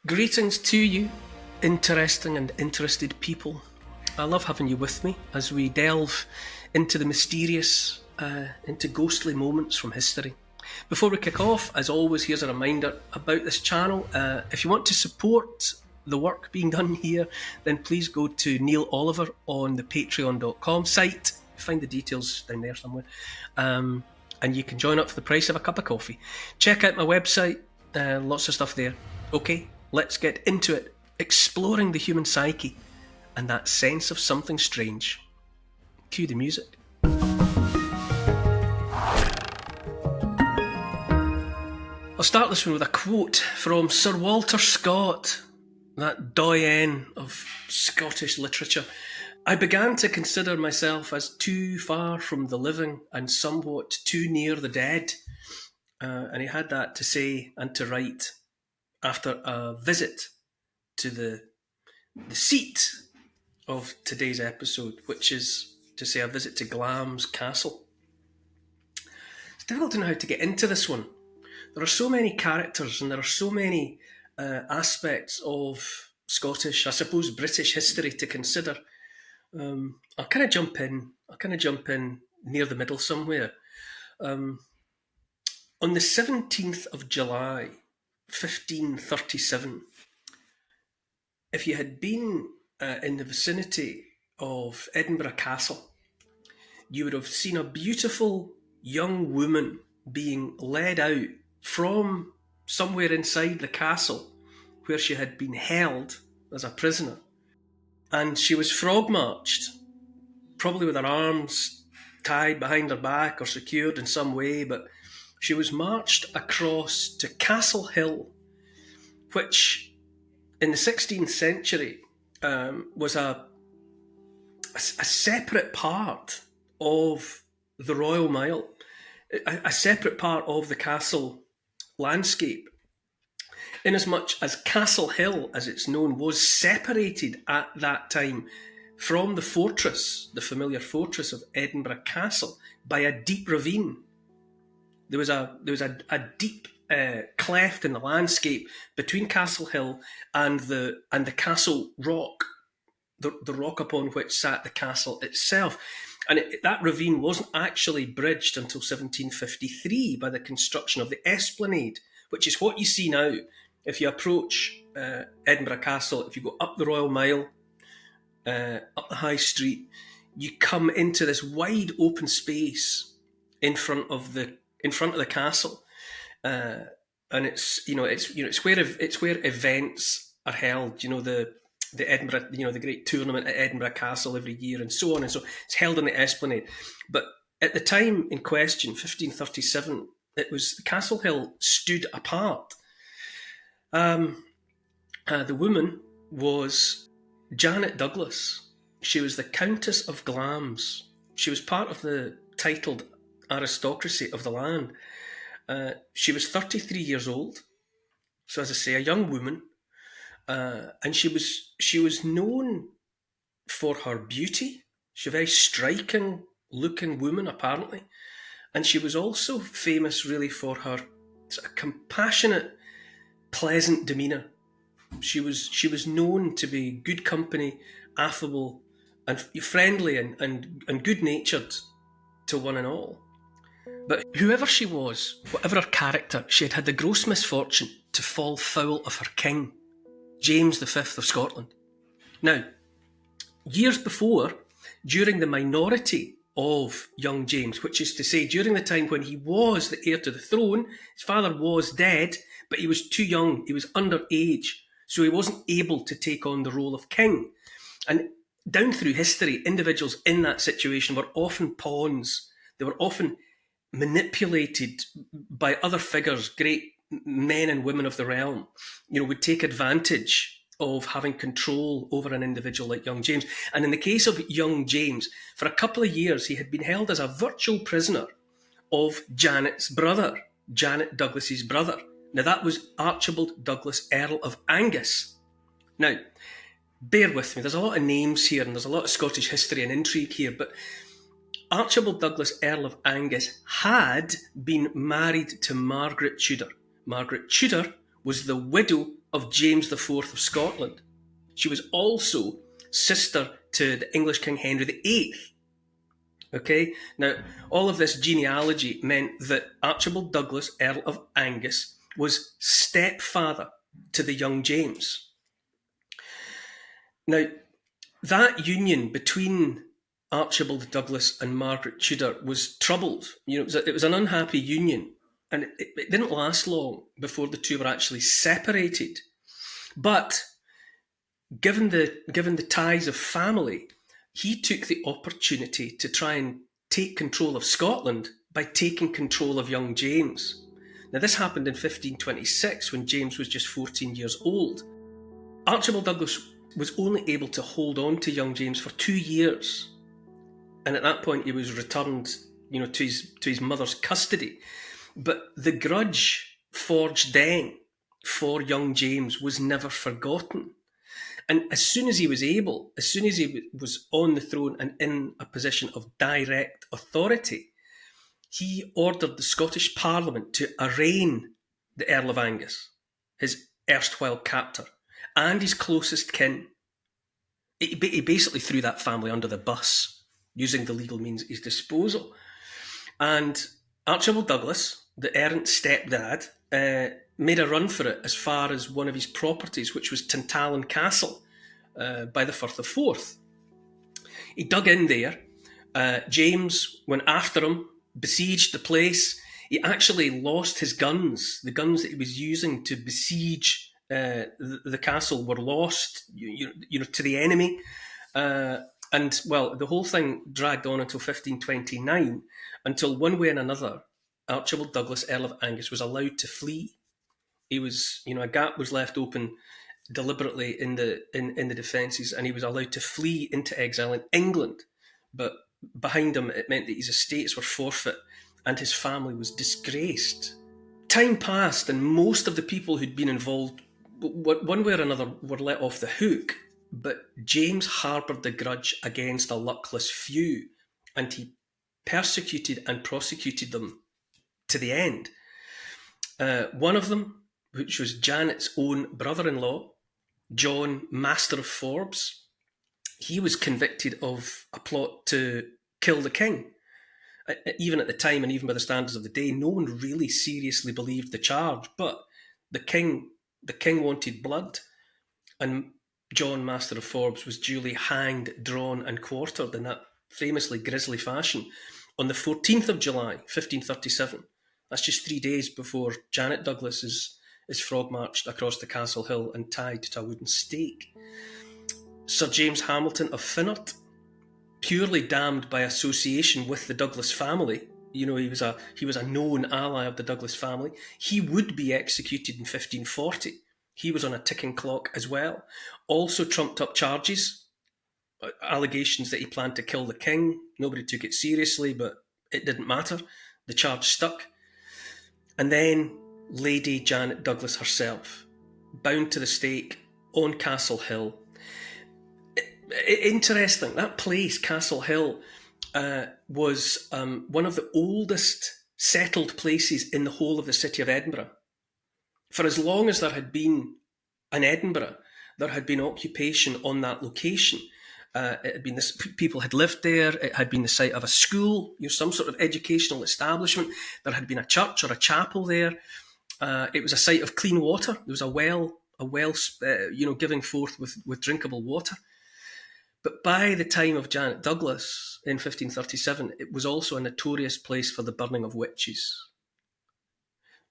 Greetings to you, interesting and interested people. I love having you with me as we delve into the mysterious, into ghostly moments from history. Before we kick off, as always, here's a reminder about this channel. If you want to support the work being done here, then please go to Neil Oliver on the patreon.com site. Find the details down there somewhere. And you can join up for the price of a cup of coffee. Check out my website, lots of stuff there. Okay, let's get into it, exploring the human psyche and that sense of something strange. Cue the music. I'll start this one with a quote from Sir Walter Scott, that doyen of Scottish literature. I began to consider myself as too far from the living and somewhat too near the dead. And he had that to say and to write after a visit to the seat of today's episode, which is to say a visit to Glamis Castle. It's difficult to know how to get into this one. There are so many characters and there are so many aspects of Scottish, I suppose British history to consider. I'll kind of jump in near the middle somewhere. On the 17th of July, 1537, if you had been in the vicinity of Edinburgh Castle, you would have seen a beautiful young woman being led out from somewhere inside the castle where she had been held as a prisoner. And she was frog-marched, probably with her arms tied behind her back or secured in some way, but she was marched across to Castle Hill, which in the 16th century was a separate part of the Royal Mile, a separate part of the castle landscape, inasmuch as Castle Hill, as it's known, was separated at that time from the fortress, the familiar fortress of Edinburgh Castle, by a deep ravine. There was a deep cleft in the landscape between Castle Hill and the castle rock, the rock upon which sat the castle itself. And that ravine wasn't actually bridged until 1753 by the construction of the esplanade, which is what you see now. If you approach Edinburgh Castle, if you go up the Royal Mile, up the High Street, you come into this wide open space in front of the castle, and it's where events are held. The Edinburgh, the great tournament at Edinburgh Castle every year, and so on and so. It's held on the esplanade. But at the time in question, 1537, it was the Castle Hill stood apart. The woman was Janet Douglas. She was the Countess of Glamis. She was part of the titled aristocracy of the land. She was 33 years old, so as I say, a young woman. And she was known for her beauty. She was a very striking looking woman, apparently. And she was also famous really for her sort of compassionate, pleasant demeanour. She was known to be good company, affable and friendly and good-natured to one and all. But whoever she was, whatever her character, she had had the gross misfortune to fall foul of her king, James V of Scotland. Now, years before, during the minority of young James, which is to say during the time when he was the heir to the throne, his father was dead, but he was too young, he was underage, so he wasn't able to take on the role of king. And down through history, individuals in that situation were often pawns. They were often manipulated by other figures, great men and women of the realm, would take advantage of having control over an individual like young James. And in the case of young James, for a couple of years, he had been held as a virtual prisoner of Janet's brother, Janet Douglas's brother. Now, that was Archibald Douglas, Earl of Angus. Now, bear with me, there's a lot of names here and there's a lot of Scottish history and intrigue here, but Archibald Douglas, Earl of Angus, had been married to Margaret Tudor. Margaret Tudor was the widow of James IV of Scotland. She was also sister to the English King Henry VIII. Okay, now all of this genealogy meant that Archibald Douglas, Earl of Angus, was stepfather to the young James. Now, that union between Archibald Douglas and Margaret Tudor was troubled. It was an unhappy union, and it didn't last long before the two were actually separated. But given the ties of family, he took the opportunity to try and take control of Scotland by taking control of young James. Now, this happened in 1526 when James was just 14 years old. Archibald Douglas was only able to hold on to young James for 2 years. And at that point, he was returned, to his mother's custody. But the grudge forged then for young James was never forgotten. And as soon as he was on the throne and in a position of direct authority, he ordered the Scottish Parliament to arraign the Earl of Angus, his erstwhile captor, and his closest kin. He basically threw that family under the bus, using the legal means at his disposal. And Archibald Douglas, the errant stepdad, made a run for it as far as one of his properties, which was Glamis Castle, by the Firth of Forth. He dug in there. James went after him, besieged the place. He actually lost his guns. The guns that he was using to besiege the castle were lost, to the enemy. And, well, the whole thing dragged on until 1529, until one way and another, Archibald Douglas, Earl of Angus, was allowed to flee. He was, a gap was left open deliberately in the defences, and he was allowed to flee into exile in England. But behind him, it meant that his estates were forfeit and his family was disgraced. Time passed, and most of the people who'd been involved, one way or another, were let off the hook. But James harboured the grudge against a luckless few, and he persecuted and prosecuted them to the end. One of them, which was Janet's own brother-in-law, John, Master of Forbes, he was convicted of a plot to kill the king. Even at the time, and even by the standards of the day, no one really seriously believed the charge. But the king wanted blood, and John, Master of Forbes, was duly hanged, drawn, and quartered in that famously grisly fashion on the 14th of July, 1537. That's just 3 days before Janet Douglas is frog-marched across the castle hill and tied to a wooden stake. Sir James Hamilton of Finnart, purely damned by association with the Douglas family, he was a known ally of the Douglas family, he would be executed in 1540. He was on a ticking clock as well. Also trumped up charges, allegations that he planned to kill the king. Nobody took it seriously, but it didn't matter. The charge stuck. And then Lady Janet Douglas herself, bound to the stake on Castle Hill. Interesting, that place, Castle Hill, was one of the oldest settled places in the whole of the city of Edinburgh. For as long as there had been an Edinburgh, there had been occupation on that location. It had been people had lived there. It had been the site of a school, some sort of educational establishment. There had been a church or a chapel there. It was a site of clean water. There was a well, giving forth with drinkable water. But by the time of Janet Douglas in 1537, it was also a notorious place for the burning of witches.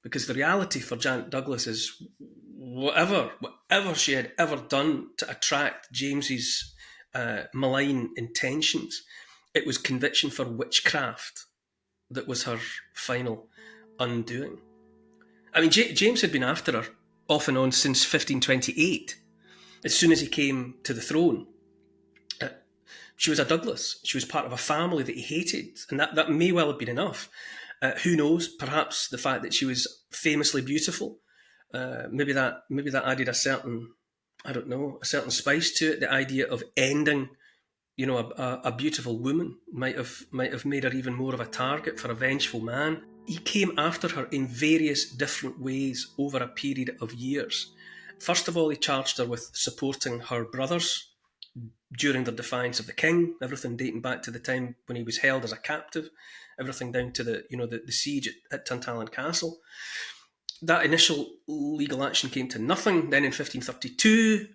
Because the reality for Janet Douglas is whatever she had ever done to attract James's malign intentions, it was conviction for witchcraft that was her final undoing. I mean, James had been after her off and on since 1528. As soon as he came to the throne, she was a Douglas. She was part of a family that he hated, and that may well have been enough. Who knows? Perhaps the fact that she was famously beautiful, maybe that added a certain spice to it. The idea of ending, a beautiful woman might have made her even more of a target for a vengeful man. He came after her in various different ways over a period of years, First of all, he charged her with supporting her brothers during their defiance of the king, everything dating back to the time when he was held as a captive, everything down to the siege at Tantallon Castle. That initial legal action came to nothing. Then in 1532,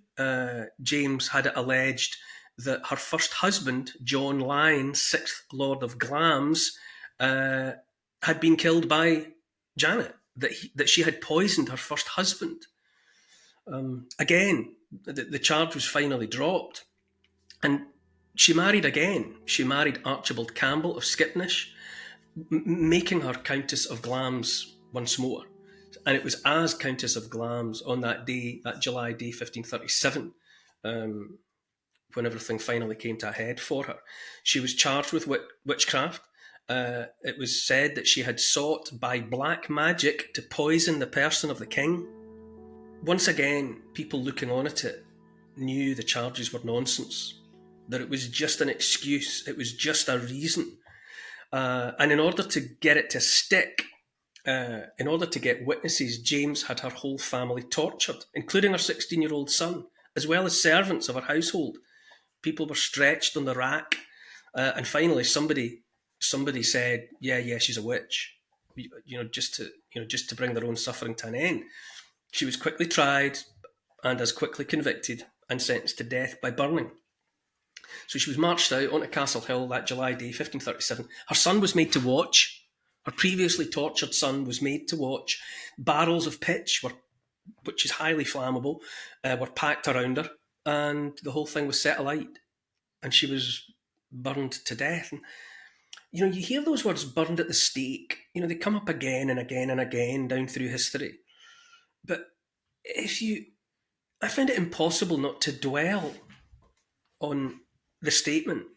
James had it alleged that her first husband, John Lyne, 6th Lord of Glamis, had been killed by Janet, that she had poisoned her first husband. Again, the charge was finally dropped. And she married again. She married Archibald Campbell of Skipnish, making her Countess of Glamis once more. And it was as Countess of Glamis on that day, that July day, 1537, when everything finally came to a head for her. She was charged with witchcraft. It was said that she had sought by black magic to poison the person of the king. Once again, people looking on at it knew the charges were nonsense, that it was just an excuse, it was just a reason. And in order to get it to stick, in order to get witnesses, James had her whole family tortured, including her 16-year-old son, as well as servants of her household. People were stretched on the rack, and finally somebody said, "Yeah, she's a witch," just to bring their own suffering to an end. She was quickly tried and as quickly convicted and sentenced to death by burning. So she was marched out onto Castle Hill that July day, 1537. Her son was made to watch. Her previously tortured son was made to watch. Barrels of pitch, which is highly flammable, were packed around her, and the whole thing was set alight, and she was burned to death. And, you hear those words, burned at the stake. They come up again and again and again down through history. But I find it impossible not to dwell on the statement,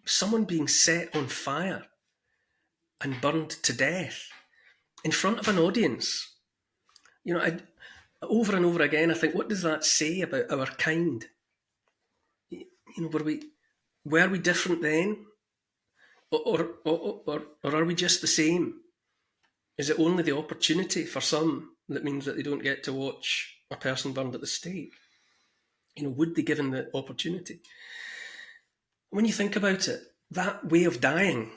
someone being set on fire and burned to death in front of an audience. Over and over again, I think, what does that say about our kind? Were we different then? Or are we just the same? Is it only the opportunity for some that means that they don't get to watch a person burned at the stake? Would they given the opportunity? When you think about it, that way of dying,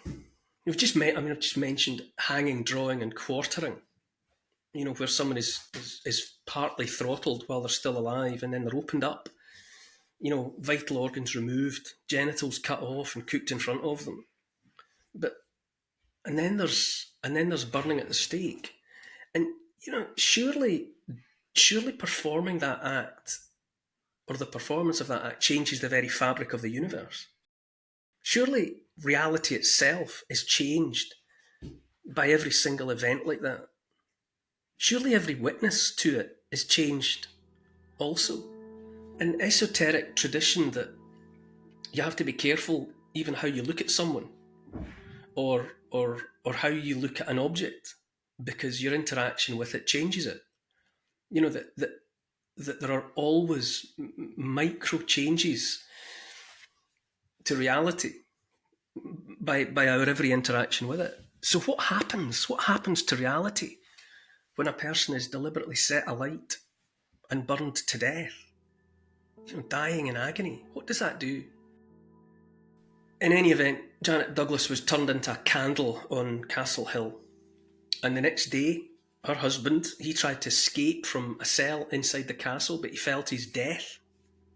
I've just mentioned hanging, drawing, and quartering. Where someone is partly throttled while they're still alive, and then they're opened up. Vital organs removed, genitals cut off and cooked in front of them. And then there's burning at the stake, and surely performing that act, or the performance of that act, changes the very fabric of the universe. Surely reality itself is changed by every single event like that. Surely every witness to it is changed also. An esoteric tradition that you have to be careful even how you look at someone, or how you look at an object, because your interaction with it changes it. That there are always micro changes to reality by our every interaction with it. So what happens? What happens to reality when a person is deliberately set alight and burned to death? Dying in agony. What does that do? In any event, Janet Douglas was turned into a candle on Castle Hill. And the next day, her husband, he tried to escape from a cell inside the castle, but he felt his death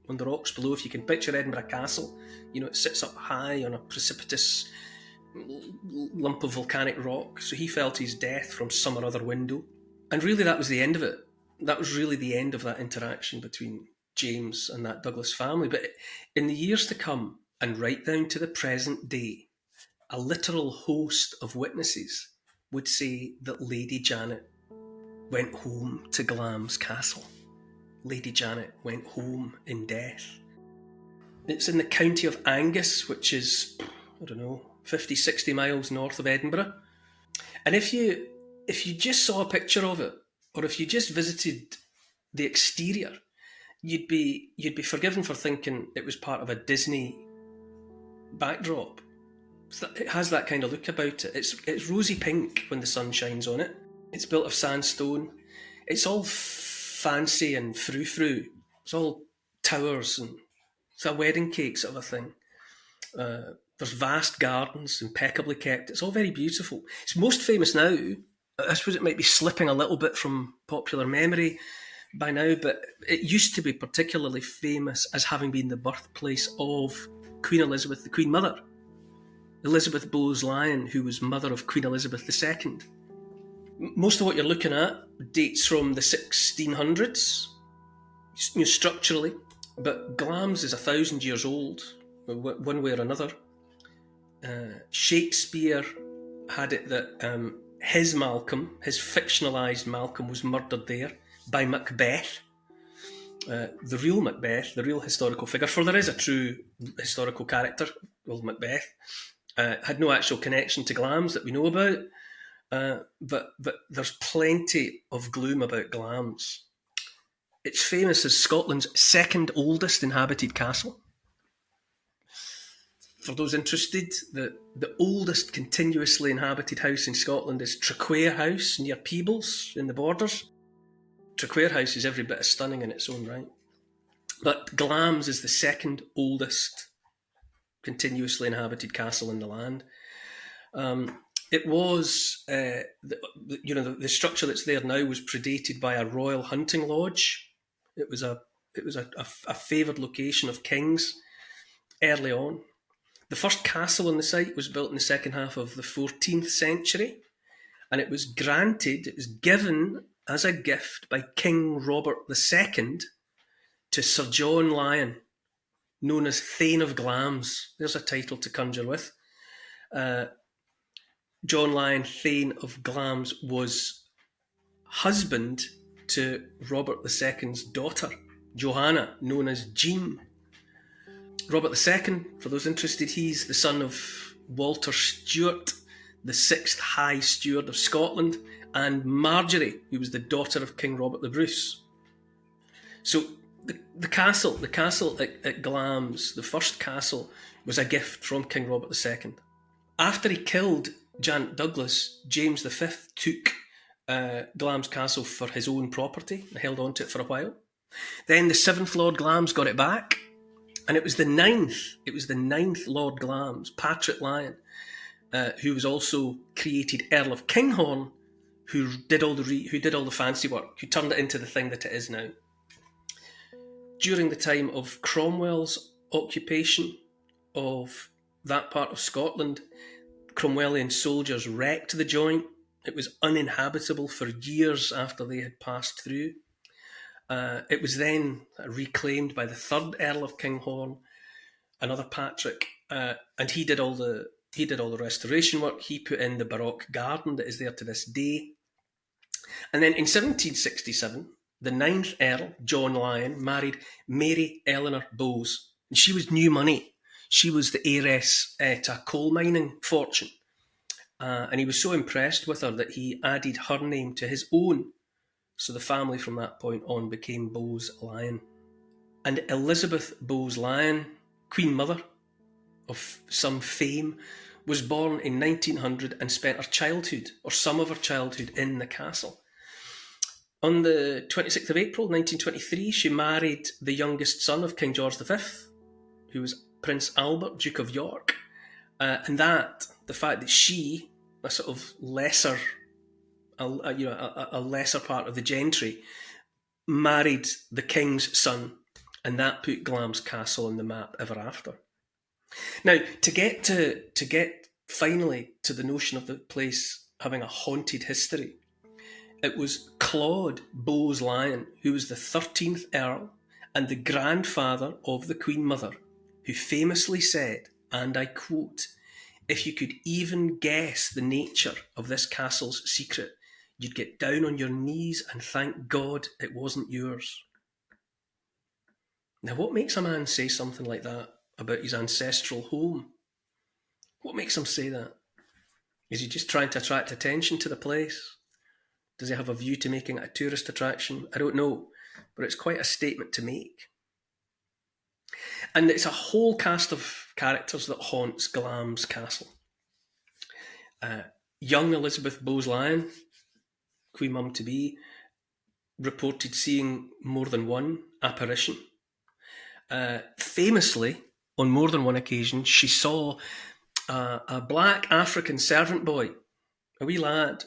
on the rocks below. If you can picture Edinburgh Castle, it sits up high on a precipitous lump of volcanic rock. So he felt his death from some or other window. And really that was the end of it. That was really the end of that interaction between James and that Douglas family. But in the years to come, and right down to the present day, a literal host of witnesses would say that Lady Janet went home to Glamis Castle. Lady Janet went home in death. It's in the county of Angus, which is, 50, 60 miles north of Edinburgh. And if you just saw a picture of it, or if you just visited the exterior, you'd be forgiven for thinking it was part of a Disney backdrop. It has that kind of look about it. It's rosy pink when the sun shines on it. It's built of sandstone. It's all fancy and frou-frou. It's all towers and it's a wedding cake sort of a thing. There's vast gardens, impeccably kept. It's all very beautiful. It's most famous now. I suppose it might be slipping a little bit from popular memory by now, but it used to be particularly famous as having been the birthplace of Queen Elizabeth, the Queen Mother. Elizabeth Bowes-Lyon, who was mother of Queen Elizabeth II. Most of what you're looking at dates from the 1600s, structurally, but Glamis is 1,000 years old, one way or another. Shakespeare had it that his Malcolm, his fictionalised Malcolm, was murdered there by Macbeth. The real Macbeth, the real historical figure, for there is a true historical character called Macbeth, had no actual connection to Glamis that we know about. But there's plenty of gloom about Glamis. It's famous as Scotland's second oldest inhabited castle. For those interested, the oldest continuously inhabited house in Scotland is Traquair House near Peebles in the Borders. Traquair House is every bit as stunning in its own right. But Glamis is the second oldest continuously inhabited castle in the land. It was, the structure that's there now was predated by a royal hunting lodge. It was a favoured location of kings early on. The first castle on the site was built in the second half of the 14th century, and it was given as a gift by King Robert II to Sir John Lyon, known as Thane of Glamis. There's a title to conjure with. John Lyon, Thane of Glamis, was husband to Robert II's daughter, Johanna, known as Jean. Robert II, for those interested, he's the son of Walter Stewart, the 6th High Steward of Scotland, and Marjorie, who was the daughter of King Robert the Bruce. So the castle at Glamis, the first castle, was a gift from King Robert II. After he killed Janet Douglas, James V took Glamis Castle for his own property and held on to it for a while. Then the 7th Lord Glamis got it back, and it was the 9th Lord Glamis, Patrick Lyon, who was also created Earl of Kinghorn, who did all the fancy work, who turned it into the thing that it is now. During the time of Cromwell's occupation of that part of Scotland, Cromwellian soldiers wrecked the joint. It was uninhabitable for years after they had passed through. It was then reclaimed by the 3rd Earl of Kinghorn, another Patrick, and he did all the restoration work. He put in the Baroque garden that is there to this day. And then in 1767, the 9th Earl, John Lyon, married Mary Eleanor Bowes, and she was new money. She was the heiress to a coal mining fortune. And he was so impressed with her that he added her name to his own. So the family from that point on became Bowes-Lyon. And Elizabeth Bowes-Lyon, Queen Mother of some fame, was born in 1900 and spent her childhood, or some of her childhood, in the castle. On the 26th of April 1923, she married the youngest son of King George V, who was Prince Albert, Duke of York. And the fact that she, a sort of lesser part of the gentry, married the king's son, and that put Glamis Castle on the map ever after. Now, to get finally to the notion of the place having a haunted history, it was Claude Bowes-Lyon, who was the 13th Earl and the grandfather of the Queen Mother, who famously said, and I quote, "If you could even guess the nature of this castle's secret, you'd get down on your knees and thank God it wasn't yours." Now, what makes a man say something like that about his ancestral home? What makes him say that? Is he just trying to attract attention to the place? Does he have a view to making it a tourist attraction? I don't know, but it's quite a statement to make. And it's a whole cast of characters that haunts Glamis Castle. Young Elizabeth Bowes-Lyon, Queen Mum-to-be, reported seeing more than one apparition. Famously, on more than one occasion, she saw a black African servant boy, a wee lad,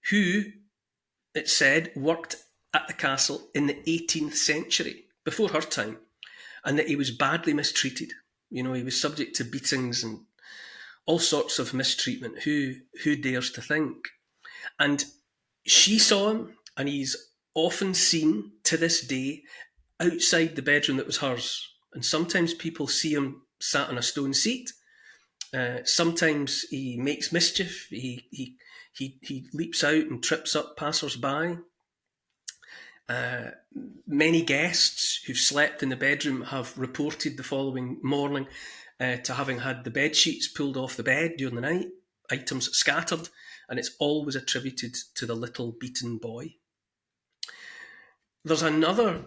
who, it said, worked at the castle in the 18th century, before her time, and that he was badly mistreated. You know, he was subject to beatings and all sorts of mistreatment. Who dares to think? And she saw him, and he's often seen to this day outside the bedroom that was hers. And sometimes people see him sat on a stone seat. Sometimes he makes mischief. He leaps out and trips up passers-by. Many guests who've slept in the bedroom have reported the following morning to having had the bed sheets pulled off the bed during the night, items scattered, and it's always attributed to the little beaten boy. There's another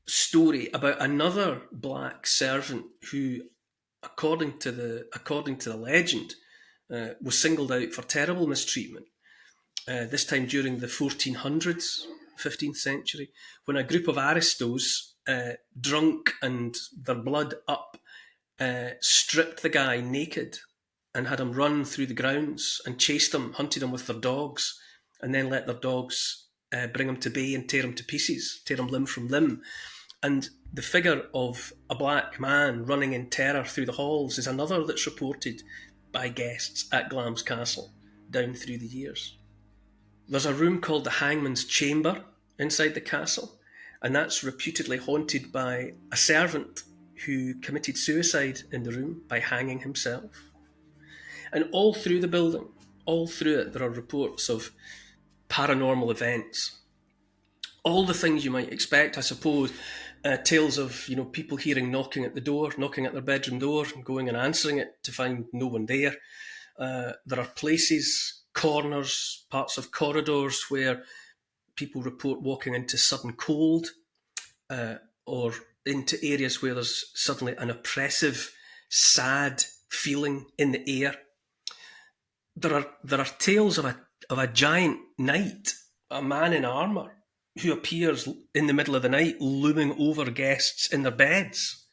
story about another black servant who, according to the legend, was singled out for terrible mistreatment. This time during the 1400s, 15th century, when a group of aristos, drunk and their blood up, stripped the guy naked and had him run through the grounds and chased him, hunted him with their dogs, and then let their dogs bring him to bay and tear him to pieces, tear him limb from limb. And the figure of a black man running in terror through the halls is another that's reported by guests at Glamis Castle down through the years. There's a room called the Hangman's Chamber inside the castle, and that's reputedly haunted by a servant who committed suicide in the room by hanging himself. And all through the building, all through it, there are reports of paranormal events. All the things you might expect, I suppose. Tales of people hearing knocking at the door, knocking at their bedroom door, and going and answering it to find no one there. There are places, corners, parts of corridors where people report walking into sudden cold, or into areas where there's suddenly an oppressive, sad feeling in the air. There are tales of a giant knight, a man in armour, who appears in the middle of the night looming over guests in their beds.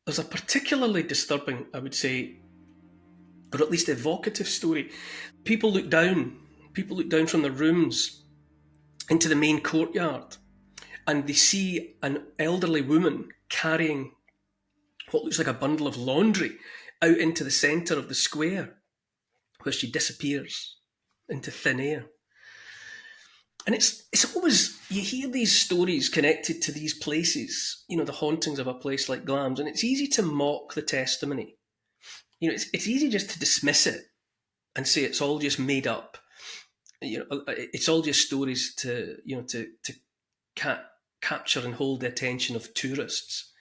There's a particularly disturbing, I would say, or at least evocative story. People look down from their rooms into the main courtyard, and they see an elderly woman carrying what looks like a bundle of laundry out into the centre of the square, where she disappears into thin air. And it's always, you hear these stories connected to these places, the hauntings of a place like Glamis, and it's easy to mock the testimony. It's easy just to dismiss it and say it's all just made up. It's all just stories to capture and hold the attention of tourists.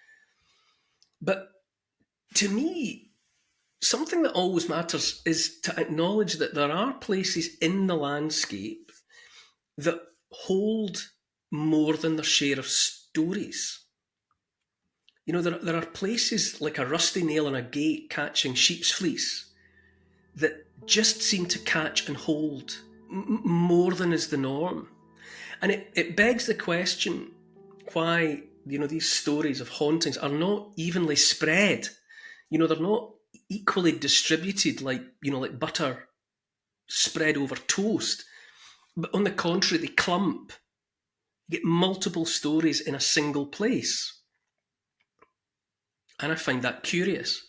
But to me, something that always matters is to acknowledge that there are places in the landscape that hold more than their share of stories. There are places like a rusty nail on a gate catching sheep's fleece that just seem to catch and hold more than is the norm. And it begs the question why, these stories of hauntings are not evenly spread. They're not equally distributed like butter spread over toast. But on the contrary, they clump. You get multiple stories in a single place. And I find that curious.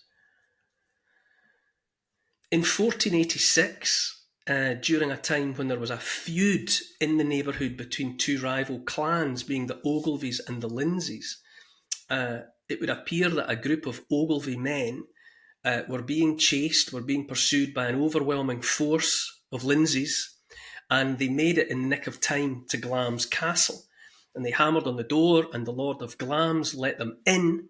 In 1486, during a time when there was a feud in the neighbourhood between two rival clans, being the Ogilvies and the Lindsays, it would appear that a group of Ogilvie men were being pursued by an overwhelming force of Lindsays, and they made it in the nick of time to Glamis Castle. And they hammered on the door, and the Lord of Glamis let them in,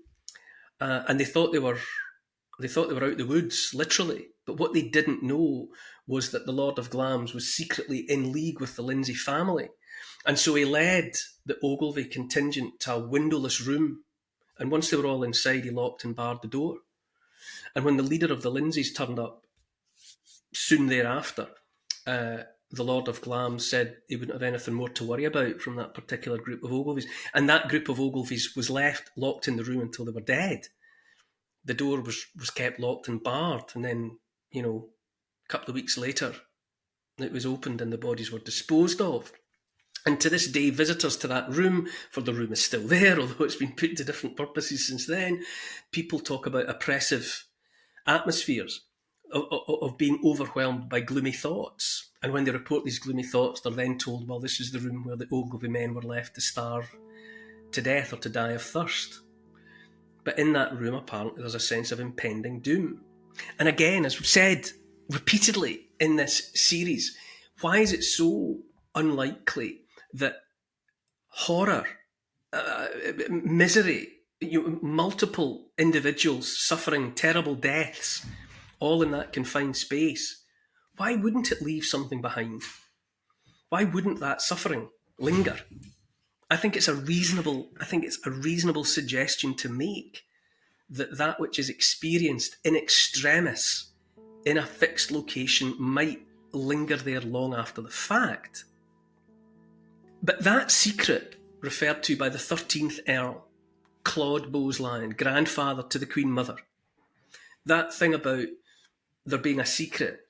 and they thought they were out the woods, literally. But what they didn't know was that the Lord of Glamis was secretly in league with the Lindsay family. And so he led the Ogilvie contingent to a windowless room, and once they were all inside, he locked and barred the door. And when the leader of the Lindsays turned up soon thereafter, the Lord of Glamis said he wouldn't have anything more to worry about from that particular group of Ogilvies. And that group of Ogilvies was left locked in the room until they were dead. The door was kept locked and barred, and then, a couple of weeks later, it was opened and the bodies were disposed of. And to this day, visitors to that room, for the room is still there, although it's been put to different purposes since then, people talk about oppressive atmospheres of being overwhelmed by gloomy thoughts. And when they report these gloomy thoughts, they're then told, well, this is the room where the Ogilvy men were left to starve to death or to die of thirst. But in that room, apparently, there's a sense of impending doom. And again, as we've said repeatedly in this series, why is it so unlikely that horror, misery, multiple individuals suffering terrible deaths, all in that confined space, why wouldn't it leave something behind? Why wouldn't that suffering linger? I think it's a reasonable suggestion to make that which is experienced in extremis in a fixed location might linger there long after the fact. But that secret referred to by the 13th Earl, Claude Beaulieu, grandfather to the Queen Mother, that thing about there being a secret,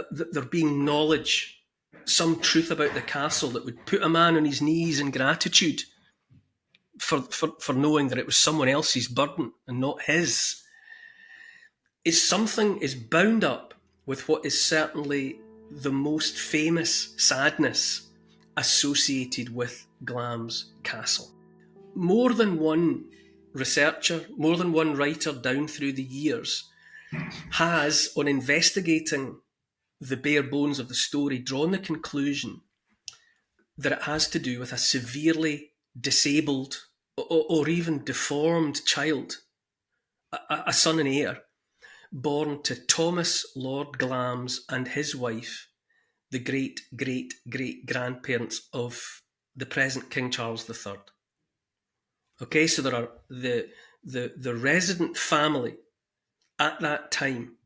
there being knowledge, some truth about the castle that would put a man on his knees in gratitude for knowing that it was someone else's burden and not his, is bound up with what is certainly the most famous sadness associated with Glamis Castle. More than one researcher, more than one writer down through the years has, on investigating the bare bones of the story, drawn the conclusion that it has to do with a severely disabled or even deformed child, a son and heir, born to Thomas Lord Glamis and his wife, the great-great-great-grandparents of the present King Charles III. Okay, so there are the resident family at that time,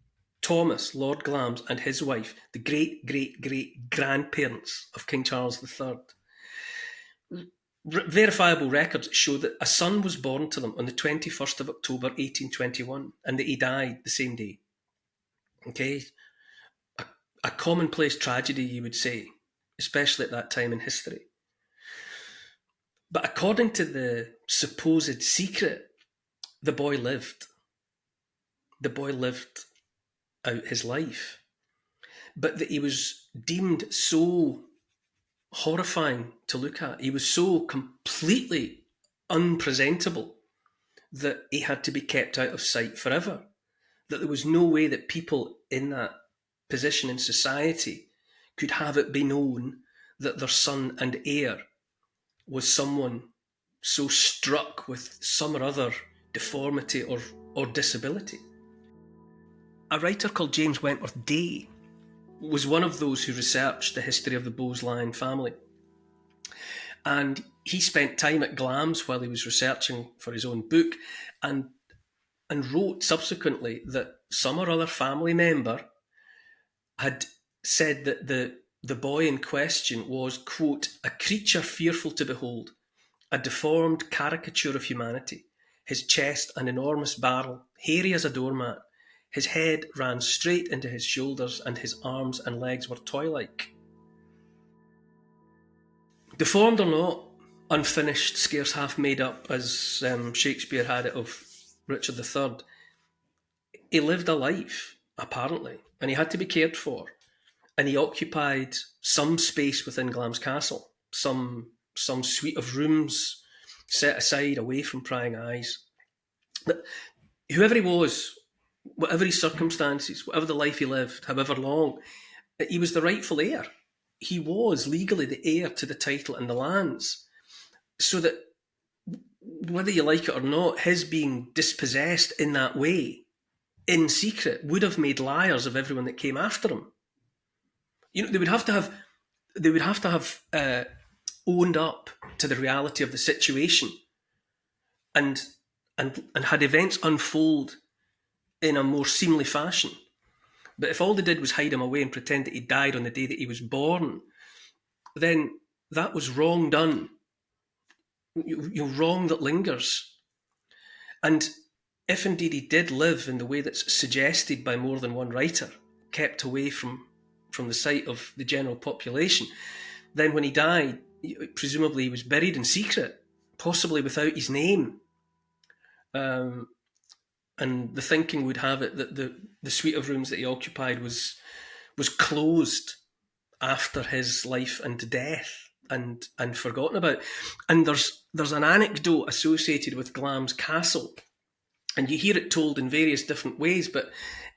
Thomas Lord Glamis and his wife, the great-great-great-grandparents of King Charles III. Verifiable records show that a son was born to them on the 21st of October 1821 and that he died the same day. Okay, a commonplace tragedy, you would say, especially at that time in history. But according to the supposed secret, the boy lived. The boy lived out his life. But that he was deemed so horrifying to look at, he was so completely unpresentable, that he had to be kept out of sight forever. That there was no way that people in that position in society could have it be known that their son and heir was someone so struck with some or other deformity or disability. A writer called James Wentworth Day was one of those who researched the history of the Beaulieu family. And he spent time at Glamis while he was researching for his own book, and wrote subsequently that some or other family member had said that the boy in question was, quote, a creature fearful to behold, a deformed caricature of humanity, his chest an enormous barrel, hairy as a doormat, his head ran straight into his shoulders, and his arms and legs were toy-like. Deformed or not, unfinished, scarce half made up, as Shakespeare had it of Richard III, he lived a life, apparently, and he had to be cared for. And he occupied some space within Glamis Castle, some suite of rooms set aside away from prying eyes. But whoever he was, whatever his circumstances, whatever the life he lived, however long, he was the rightful heir. He was legally the heir to the title and the lands. So that whether you like it or not, his being dispossessed in that way, in secret, would have made liars of everyone that came after him. They would have to have owned up to the reality of the situation, and had events unfold in a more seemly fashion, But if all they did was hide him away and pretend that he died on the day that he was born, then that was wrong done. You're wrong that lingers. And if indeed he did live in the way that's suggested by more than one writer, kept away from the sight of the general population, then when he died, presumably he was buried in secret, possibly without his name. And the thinking would have it that the suite of rooms that he occupied was closed after his life and death and forgotten about. And there's an anecdote associated with Glamis Castle, and you hear it told in various different ways, but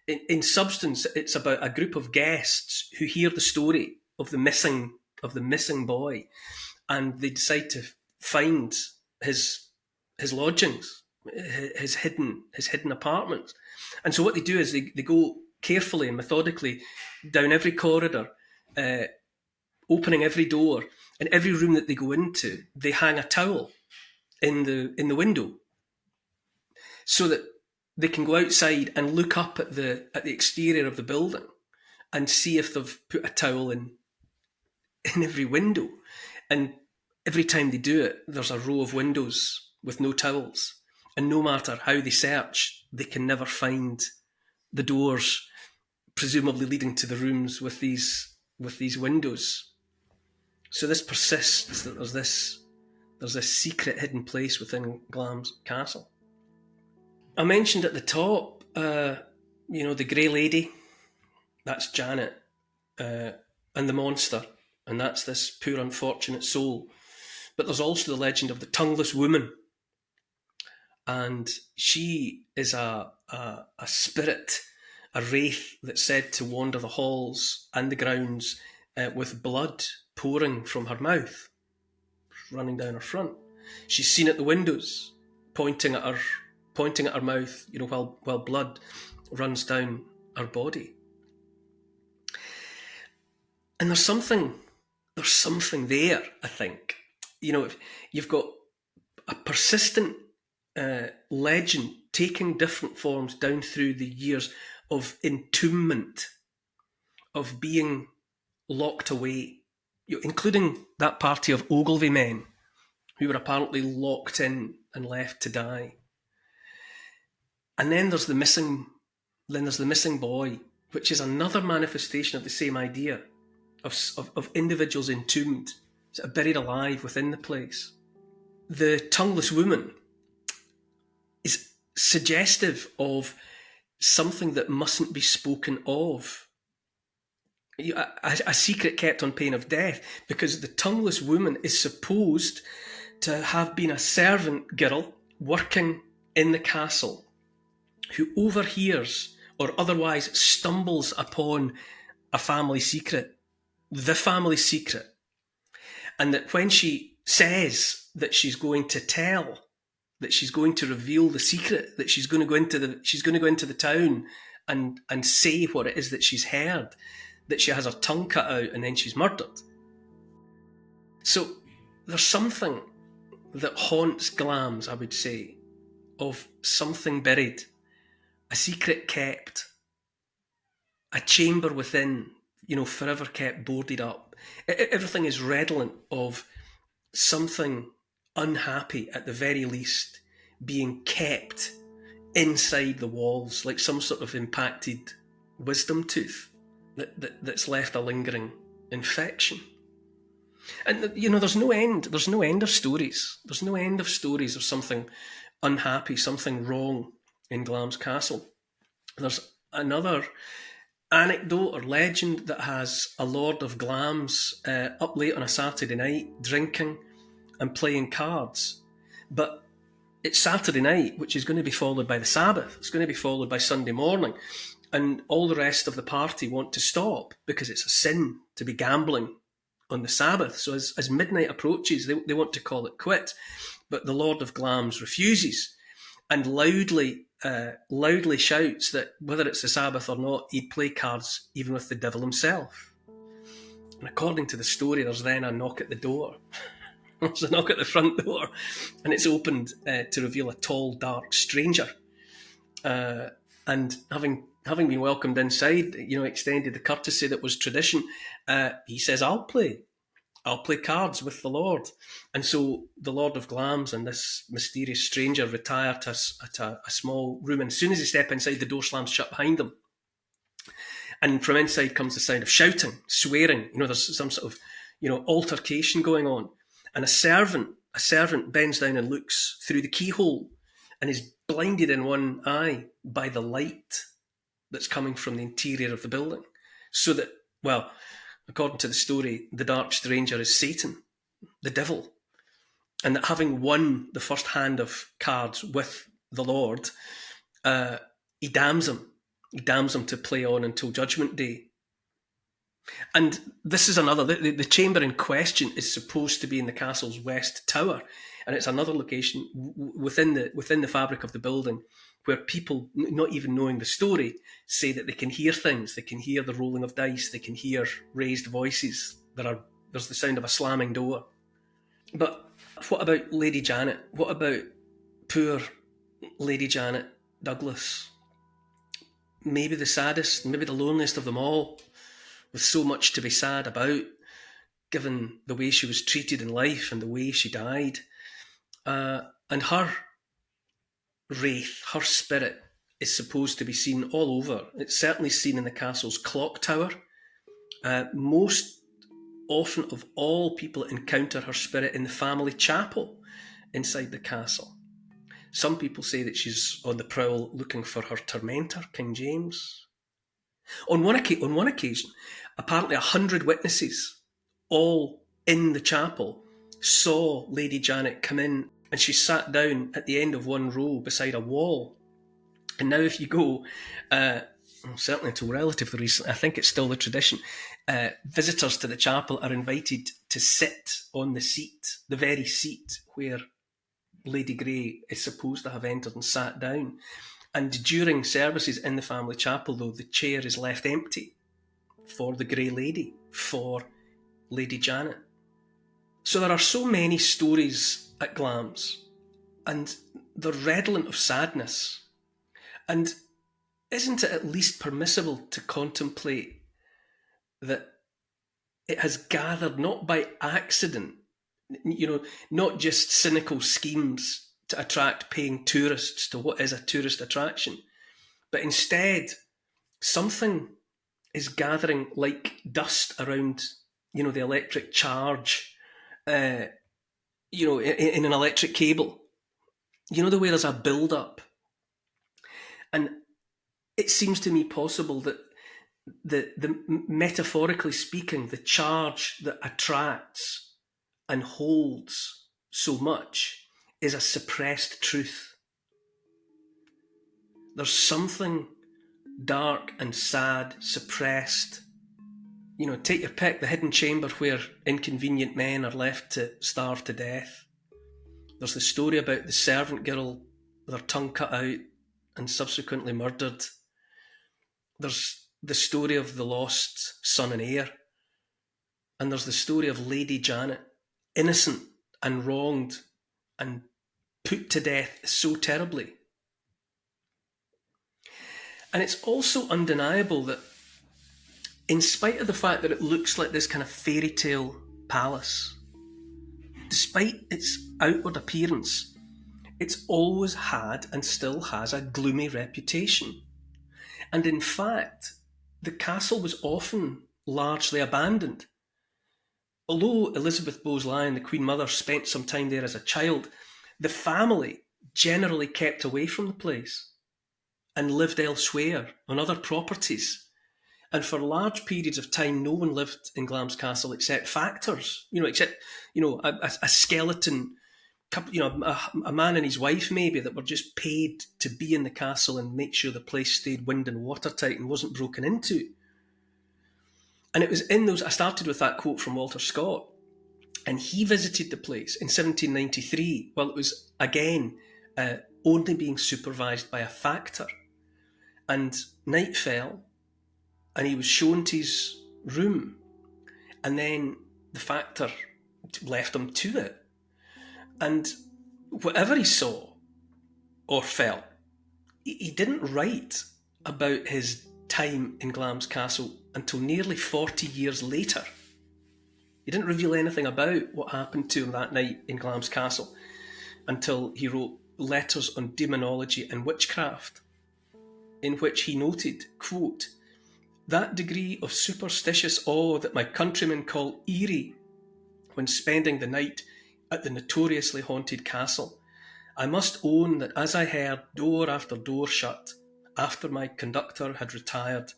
in substance, it's about a group of guests who hear the story of the missing boy, and they decide to find his lodgings, his hidden apartments. And so what they do is they go carefully and methodically down every corridor, opening every door, and every room that they go into, they hang a towel in the window, so that they can go outside and look up at the exterior of the building and see if they've put a towel in every window. And every time they do it, there's a row of windows with no towels. And no matter how they search, they can never find the doors, presumably leading to the rooms with these windows. So this persists, that there's this secret hidden place within Glamis Castle. I mentioned at the top, the Grey Lady, that's Janet, and the monster, and that's this poor unfortunate soul. But there's also the legend of the tongueless woman, and she is a spirit, a wraith that's said to wander the halls and the grounds with blood pouring from her mouth, running down her front. She's seen at the windows, pointing at her mouth, while blood runs down her body. And there's something there, I think. You've got a persistent legend taking different forms down through the years of entombment, of being locked away, including that party of Ogilvy men who were apparently locked in and left to die. And then there's the missing boy, which is another manifestation of the same idea of individuals entombed, sort of buried alive within the place. The tongueless woman is suggestive of something that mustn't be spoken of. A secret kept on pain of death, because the tongueless woman is supposed to have been a servant girl working in the castle who overhears or otherwise stumbles upon a family secret, the family secret, and that when she says that she's going to tell, that she's going to reveal the secret, that she's going to go into the town and say what it is that she's heard, that she has her tongue cut out and then she's murdered. So there's something that haunts Glamis, I would say, of something buried, a secret kept, a chamber within, forever kept boarded up. Everything is redolent of something unhappy, at the very least, being kept inside the walls, like some sort of impacted wisdom tooth that's left a lingering infection. And there's no end of stories. There's no end of stories of something unhappy, something wrong in Glamis Castle. There's another anecdote or legend that has a Lord of Glamis up late on a Saturday night, drinking and playing cards. But it's Saturday night, which is going to be followed by the Sabbath. It's going to be followed by Sunday morning. And all the rest of the party want to stop because it's a sin to be gambling on the Sabbath. So as midnight approaches, they want to call it quit. But the Lord of Glamis refuses and loudly shouts that whether it's the Sabbath or not, he'd play cards even with the devil himself. And according to the story, there's then a knock at the door. There's a knock at the front door, and it's opened to reveal a tall, dark stranger. And having having been welcomed inside, extended the courtesy that was tradition. He says, I'll play cards with the Lord. And so the Lord of Glamis and this mysterious stranger retire to a small room. And as soon as they step inside, the door slams shut behind them. And from inside comes the sound of shouting, swearing. There's some sort of, altercation going on. And a servant bends down and looks through the keyhole and is blinded in one eye by the light that's coming from the interior of the building. So that, well, according to the story, the dark stranger is Satan, the devil. And that having won the first hand of cards with the Lord, he damns him. He damns him to play on until Judgment Day. And this is another, the chamber in question is supposed to be in the castle's west tower. And it's another location within the fabric of the building where people, not even knowing the story, say that they can hear things. They can hear the rolling of dice. They can hear raised voices. There's the sound of a slamming door. But what about Lady Janet? What about poor Lady Janet Douglas? Maybe the saddest, maybe the loneliest of them all, with so much to be sad about, given the way she was treated in life and the way she died. And her wraith, her spirit, is supposed to be seen all over. It's certainly seen in the castle's clock tower. Most often of all, people encounter her spirit in the family chapel inside the castle. Some people say that she's on the prowl looking for her tormentor, King James. On one occasion, apparently 100 witnesses, all in the chapel, saw Lady Janet come in, and she sat down at the end of one row beside a wall. And now if you go, certainly until relatively recently, I think it's still the tradition, visitors to the chapel are invited to sit on the seat, the very seat where Lady Grey is supposed to have entered and sat down. And during services in the family chapel, though, the chair is left empty for the Grey Lady, for Lady Janet. So there are so many stories at Glamis, and they're redolent of sadness. And isn't it at least permissible to contemplate that it has gathered not by accident, not just cynical schemes to attract paying tourists to what is a tourist attraction, but instead something is gathering like dust around, the electric charge, in an electric cable. The way there's a build-up. And it seems to me possible that the metaphorically speaking, the charge that attracts and holds so much is a suppressed truth. There's something dark and sad, suppressed. Take your pick, the hidden chamber where inconvenient men are left to starve to death. There's the story about the servant girl with her tongue cut out and subsequently murdered. There's the story of the lost son and heir. And there's the story of Lady Janet, innocent and wronged and put to death so terribly. And it's also undeniable that in spite of the fact that it looks like this kind of fairy tale palace, despite its outward appearance, it's always had and still has a gloomy reputation. And in fact, the castle was often largely abandoned. Although Elizabeth Bowes-Lyon, the Queen Mother, spent some time there as a child, the family generally kept away from the place and lived elsewhere on other properties. And for large periods of time, no one lived in Glamis Castle except factors, a skeleton, a man and his wife maybe that were just paid to be in the castle and make sure the place stayed wind and watertight and wasn't broken into. And it was in those, I started with that quote from Walter Scott, and he visited the place in 1793, while it was, again, only being supervised by a factor. And night fell, and he was shown to his room, and then the factor left him to it. And whatever he saw or felt, he didn't write about his time in Glamis Castle until nearly 40 years later. He didn't reveal anything about what happened to him that night in Glamis Castle until he wrote Letters on Demonology and Witchcraft, in which he noted, quote, "That degree of superstitious awe that my countrymen call eerie when spending the night at the notoriously haunted castle, I must own that as I heard door after door shut after my conductor had retired,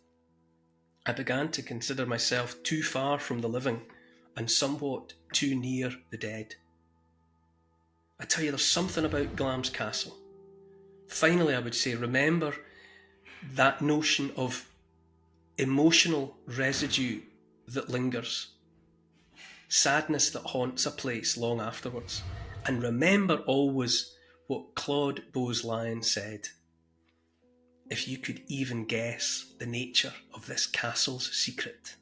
I began to consider myself too far from the living and somewhat too near the dead." I tell you, there's something about Glamis Castle. Finally, I would say, remember that notion of emotional residue that lingers, sadness that haunts a place long afterwards. And remember always what Claude Beaulion said: "If you could even guess the nature of this castle's secret."